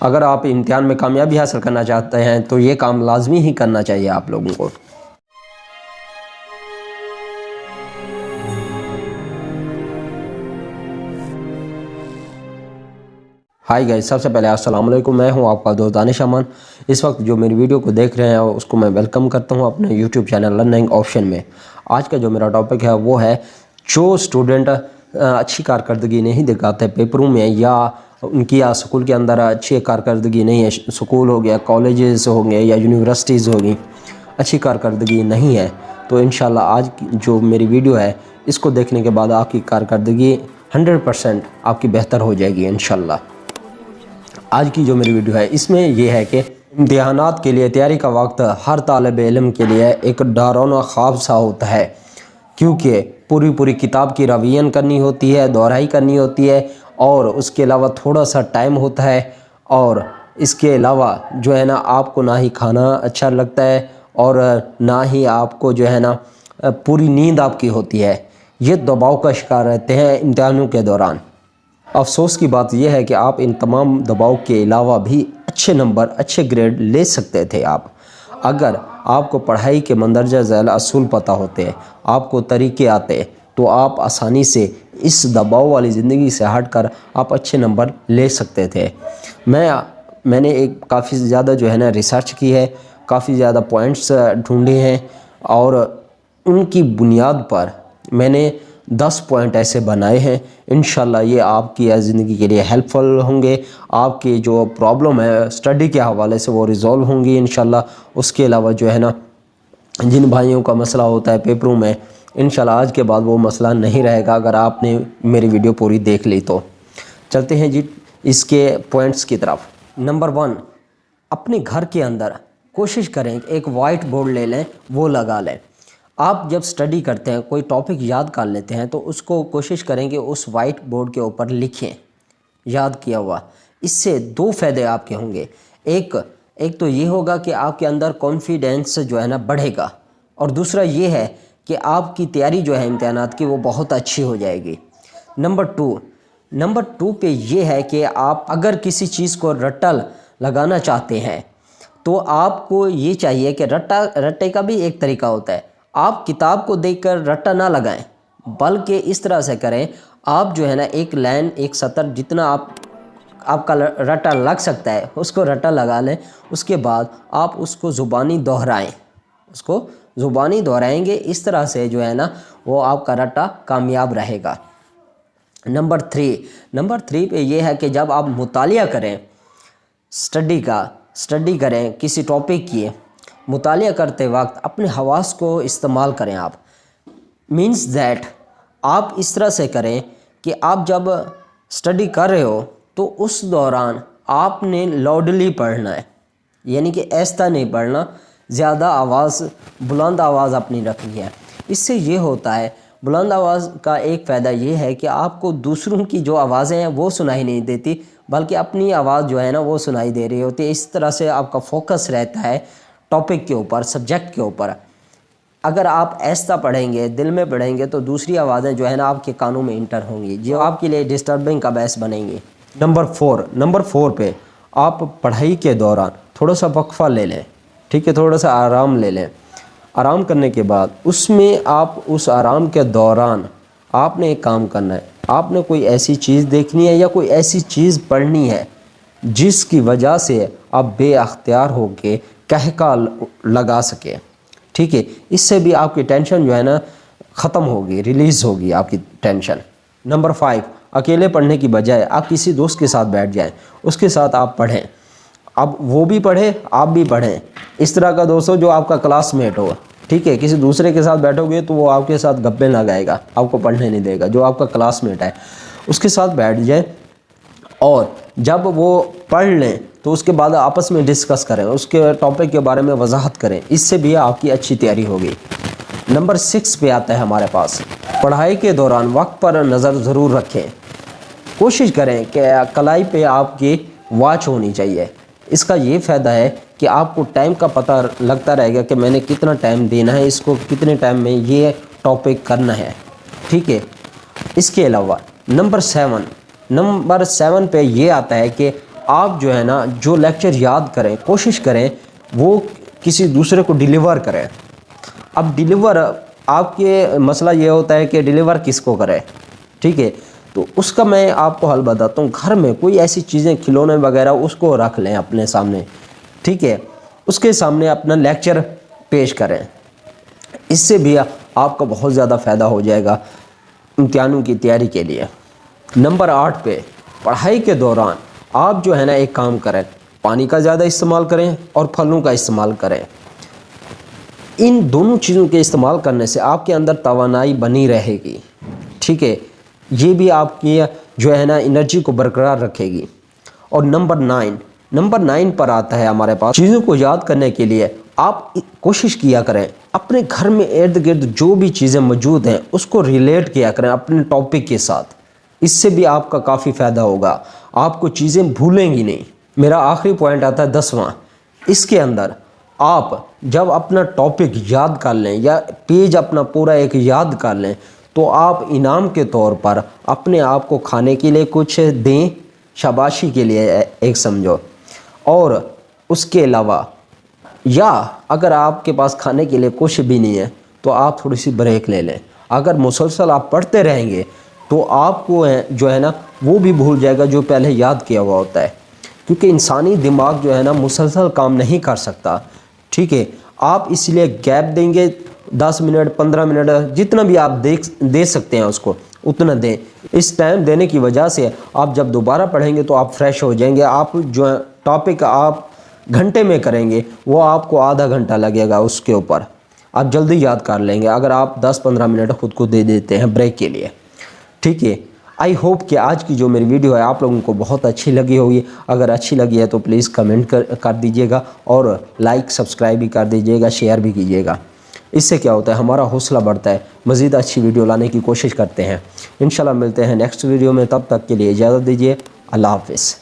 اگر آپ امتحان میں کامیابی حاصل کرنا چاہتے ہیں تو یہ کام لازمی ہی کرنا چاہیے آپ لوگوں کو۔ ہائی گائز، سب سے پہلے السلام علیکم، میں ہوں آپ کا دوست دانش امان۔ اس وقت جو میری ویڈیو کو دیکھ رہے ہیں اس کو میں ویلکم کرتا ہوں اپنے یوٹیوب چینل لرننگ آپشن میں۔ آج کا جو میرا ٹاپک ہے وہ ہے جو اسٹوڈنٹ اچھی کارکردگی نہیں دکھاتے پیپروں میں، یا ان کی سکول کے اندر اچھی کارکردگی نہیں ہے، سکول ہو گیا، کالجز ہو گئے یا یونیورسٹیز ہو گئی، اچھی کارکردگی نہیں ہے، تو انشاءاللہ آج جو میری ویڈیو ہے اس کو دیکھنے کے بعد آپ کی کارکردگی 100% آپ کی بہتر ہو جائے گی انشاءاللہ۔ آج کی جو میری ویڈیو ہے اس میں یہ ہے کہ امتحانات کے لیے تیاری کا وقت ہر طالب علم کے لیے ایک ڈراونا خواب سا ہوتا ہے، کیونکہ پوری کتاب کی ریویژن کرنی ہوتی ہے، دہرائی کرنی ہوتی ہے، اور اس کے علاوہ تھوڑا سا ٹائم ہوتا ہے، اور اس کے علاوہ جو ہے نا آپ کو نہ ہی کھانا اچھا لگتا ہے اور نہ ہی آپ کو جو ہے نا پوری نیند آپ کی ہوتی ہے۔ یہ دباؤ کا شکار رہتے ہیں امتحانوں کے دوران۔ افسوس کی بات یہ ہے کہ آپ ان تمام دباؤ کے علاوہ بھی اچھے نمبر، اچھے گریڈ لے سکتے تھے آپ، اگر آپ کو پڑھائی کے مندرجہ ذیل اصول پتہ ہوتے، آپ کو طریقے آتے، تو آپ آسانی سے اس دباؤ والی زندگی سے ہٹ کر آپ اچھے نمبر لے سکتے تھے۔ میں نے ایک کافی زیادہ جو ہے نا ریسرچ کی ہے، کافی زیادہ پوائنٹس ڈھونڈے ہیں، اور ان کی بنیاد پر میں نے 10 پوائنٹ ایسے بنائے ہیں۔ انشاءاللہ یہ آپ کی زندگی کے لیے ہیلپ فل ہوں گے، آپ کی جو پرابلم ہے اسٹڈی کے حوالے سے وہ ریزولو ہوں گی انشاءاللہ۔ اس کے علاوہ جو ہے نا جن بھائیوں کا مسئلہ ہوتا ہے پیپروں میں، انشاءاللہ آج کے بعد وہ مسئلہ نہیں رہے گا اگر آپ نے میری ویڈیو پوری دیکھ لی تو۔ چلتے ہیں جی اس کے پوائنٹس کی طرف۔ نمبر 1، اپنے گھر کے اندر کوشش کریں کہ ایک وائٹ بورڈ لے لیں، وہ لگا لیں۔ آپ جب سٹڈی کرتے ہیں، کوئی ٹاپک یاد کر لیتے ہیں، تو اس کو کوشش کریں کہ اس وائٹ بورڈ کے اوپر لکھیں یاد کیا ہوا۔ اس سے 2 فائدے آپ کے ہوں گے۔ ایک تو یہ ہوگا کہ آپ کے اندر کانفیڈنس جو ہے نا بڑھے گا، اور دوسرا یہ ہے کہ آپ کی تیاری جو ہے امتحانات کی وہ بہت اچھی ہو جائے گی۔ نمبر 2 پہ یہ ہے کہ آپ اگر کسی چیز کو رٹا لگانا چاہتے ہیں تو آپ کو یہ چاہیے کہ رٹے کا بھی ایک طریقہ ہوتا ہے۔ آپ کتاب کو دیکھ کر رٹا نہ لگائیں، بلکہ اس طرح سے کریں، آپ جو ہے نا ایک لائن، ایک سطر، جتنا آپ کا رٹا لگ سکتا ہے اس کو رٹا لگا لیں۔ اس کے بعد آپ اس کو زبانی دہرائیں گے، اس طرح سے جو ہے نا وہ آپ کا رٹا کامیاب رہے گا۔ نمبر 3 پہ یہ ہے کہ جب آپ مطالعہ کریں، سٹڈی کریں کسی ٹاپک کی، مطالعہ کرتے وقت اپنے حواس کو استعمال کریں۔ آپ مینز دیٹ آپ اس طرح سے کریں کہ آپ جب سٹڈی کر رہے ہو تو اس دوران آپ نے لاؤڈلی پڑھنا ہے، یعنی کہ ایسا نہیں پڑھنا، زیادہ بلند آواز اپنی رکھنی ہے۔ اس سے یہ ہوتا ہے، بلند آواز کا ایک فائدہ یہ ہے کہ آپ کو دوسروں کی جو آوازیں ہیں وہ سنائی نہیں دیتی، بلکہ اپنی آواز جو ہے نا وہ سنائی دے رہی ہوتی ہے۔ اس طرح سے آپ کا فوکس رہتا ہے ٹاپک کے اوپر، سبجیکٹ کے اوپر۔ اگر آپ ایسا پڑھیں گے، دل میں پڑھیں گے، تو دوسری آوازیں جو ہے نا آپ کے کانوں میں انٹر ہوں گی، جو آپ کے لیے ڈسٹربنگ کا باعث بنیں گی۔ نمبر 4 پہ آپ پڑھائی کے دوران تھوڑا سا وقفہ لے لیں، ٹھیک ہے، تھوڑا سا آرام لے لیں۔ آرام کرنے کے بعد اس میں آپ اس آرام کے دوران آپ نے ایک کام کرنا ہے، آپ نے کوئی ایسی چیز دیکھنی ہے یا کوئی ایسی چیز پڑھنی ہے جس کی وجہ سے آپ بے اختیار ہو کے قہقہ لگا سکیں، ٹھیک ہے۔ اس سے بھی آپ کی ٹینشن جو ہے نا ختم ہوگی، ریلیز ہوگی آپ کی ٹینشن۔ نمبر 5، اکیلے پڑھنے کی بجائے آپ کسی دوست کے ساتھ بیٹھ جائیں، اس کے ساتھ آپ پڑھیں۔ اب وہ بھی پڑھے، آپ بھی پڑھیں۔ اس طرح کا دوست ہو جو آپ کا کلاس میٹ ہو، ٹھیک ہے۔ کسی دوسرے کے ساتھ بیٹھو گے تو وہ آپ کے ساتھ گپے لگائے گا، آپ کو پڑھنے نہیں دے گا۔ جو آپ کا کلاس میٹ ہے اس کے ساتھ بیٹھ جائیں، اور جب وہ پڑھ لیں تو اس کے بعد آپس میں ڈسکس کریں، اس کے ٹاپک کے بارے میں وضاحت کریں، اس سے بھی آپ کی اچھی تیاری ہوگی۔ نمبر 6 پہ آتا ہے ہمارے پاس، پڑھائی کے دوران وقت پر نظر ضرور رکھیں۔ کوشش کریں کہ کلائی پہ آپ کی واچ ہونی چاہیے۔ اس کا یہ فائدہ ہے کہ آپ کو ٹائم کا پتہ لگتا رہے گا کہ میں نے کتنا ٹائم دینا ہے، اس کو کتنے ٹائم میں یہ ٹاپک کرنا ہے، ٹھیک ہے۔ اس کے علاوہ نمبر 7 پہ یہ آتا ہے کہ آپ جو ہے نا جو لیکچر یاد کریں کوشش کریں وہ کسی دوسرے کو ڈیلیور کریں۔ اب ڈیلیور آپ کے مسئلہ یہ ہوتا ہے کہ ڈیلیور کس کو کرے، ٹھیک ہے، تو اس کا میں آپ کو حل بتاتا ہوں۔ گھر میں کوئی ایسی چیزیں کھلونے وغیرہ اس کو رکھ لیں اپنے سامنے، ٹھیک ہے، اس کے سامنے اپنا لیکچر پیش کریں۔ اس سے بھی آپ کا بہت زیادہ فائدہ ہو جائے گا امتحانوں کی تیاری کے لیے۔ نمبر 8 پہ پڑھائی کے دوران آپ جو ہے نا ایک کام کریں، پانی کا زیادہ استعمال کریں اور پھلوں کا استعمال کریں۔ ان دونوں چیزوں کے استعمال کرنے سے آپ کے اندر توانائی بنی رہے گی، ٹھیک ہے، یہ بھی آپ کی جو ہے نا انرجی کو برقرار رکھے گی۔ اور نمبر 9 پر آتا ہے ہمارے پاس چیزوں کو یاد کرنے کے لیے آپ کوشش کیا کریں اپنے گھر میں ارد گرد جو بھی چیزیں موجود ہیں اس کو ریلیٹ کیا کریں اپنے ٹاپک کے ساتھ۔ اس سے بھی آپ کا کافی فائدہ ہوگا، آپ کو چیزیں بھولیں گی نہیں۔ میرا آخری پوائنٹ آتا ہے 10واں، اس کے اندر آپ جب اپنا ٹاپک یاد کر لیں یا پیج اپنا پورا ایک یاد کر لیں تو آپ انعام کے طور پر اپنے آپ کو کھانے کے لیے کچھ دیں، شاباشی کے لیے ایک سمجھو۔ اور اس کے علاوہ یا اگر آپ کے پاس کھانے کے لیے کچھ بھی نہیں ہے تو آپ تھوڑی سی بریک لے لیں۔ اگر مسلسل آپ پڑھتے رہیں گے تو آپ کو جو ہے نا وہ بھی بھول جائے گا جو پہلے یاد کیا ہوا ہوتا ہے، کیونکہ انسانی دماغ جو ہے نا مسلسل کام نہیں کر سکتا، ٹھیک ہے۔ آپ اس لیے گیپ دیں گے 10 منٹ 15 منٹ جتنا بھی آپ دے سکتے ہیں اس کو اتنا دیں۔ اس ٹائم دینے کی وجہ سے آپ جب دوبارہ پڑھیں گے تو آپ فریش ہو جائیں گے۔ آپ جو ٹاپک آپ گھنٹے میں کریں گے وہ آپ کو آدھا گھنٹہ لگے گا اس کے اوپر، آپ جلدی یاد کر لیں گے اگر آپ 10-15 منٹ خود کو دے دیتے ہیں بریک کے لیے، ٹھیک ہے۔ آئی ہوپ کہ آج کی جو میری ویڈیو ہے آپ لوگوں کو بہت اچھی لگی ہوگی۔ اگر اچھی لگی ہے تو پلیز کمنٹ کر دیجیے گا اور لائک سبسکرائب بھی کر دیجیے گا، شیئر بھی کیجیے گا۔ اس سے کیا ہوتا ہے ہمارا حوصلہ بڑھتا ہے، مزید اچھی ویڈیو لانے کی کوشش کرتے ہیں۔ انشاءاللہ ملتے ہیں نیکسٹ ویڈیو میں، تب تک کے لیے اجازت دیجیے، اللہ حافظ۔